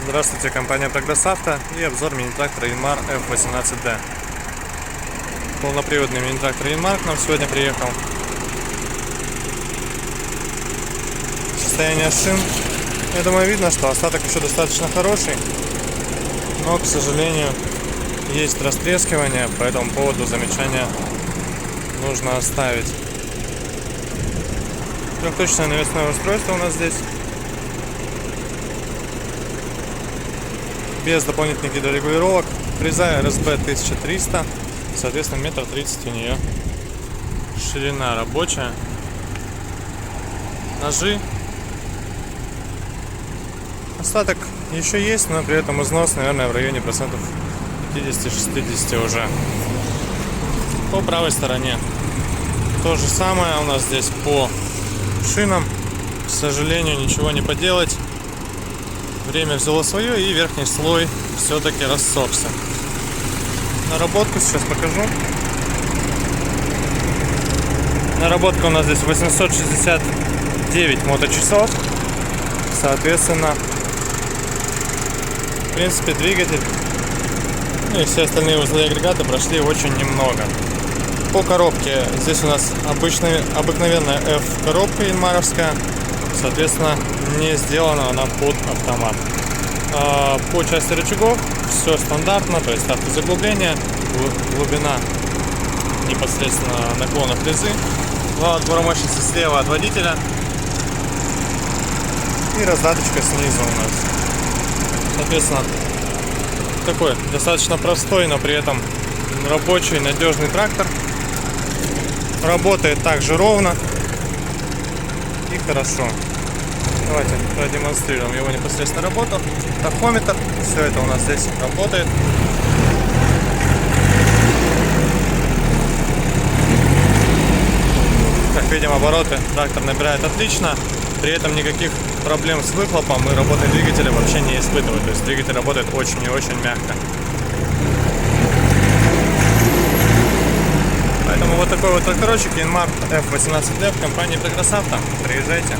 Здравствуйте, компания Прогресс Авто и обзор мини-трактора Yanmar F18D. Полноприводный мини-трактор Yanmar к нам сегодня приехал. Состояние шин, я думаю, видно, что остаток еще достаточно хороший, но, к сожалению, есть растрескивание, по этому поводу замечания нужно оставить. Трехточное навесное устройство у нас здесь. Без дополнительных гидрорегулировок. Фреза РСБ 1300, соответственно, 1,30 м у нее ширина рабочая. Ножи. Остаток еще есть, но при этом износ, наверное, в районе процентов 50-60 уже. По правой стороне то же самое у нас здесь по шинам. К сожалению, ничего не поделать. Время взяло свое, и верхний слой все-таки рассохся. Наработку сейчас покажу. Наработка у нас здесь 869 моточасов. Соответственно, в принципе, двигатель, ну и все остальные узлы и агрегаты прошли очень немного. По коробке здесь у нас обыкновенная F-коробка янмаровская. Соответственно, не сделана она под автомат. По части рычагов все стандартно, то есть автозаглубление, глубина непосредственно наклона фрезы, вал отбора мощности слева от водителя и раздаточка снизу у нас. Соответственно, такой достаточно простой, но при этом рабочий, надежный трактор. Работает также ровно и хорошо. Давайте продемонстрируем его непосредственно работу. Тахометр, все это у нас здесь работает. Как видим, обороты трактор набирает отлично. При этом никаких проблем с выхлопом и работой двигателя вообще не испытывает. То есть двигатель работает очень и очень мягко. Поэтому вот такой вот тракторочек Yanmar F18D в компании Прогресс Авто. Приезжайте.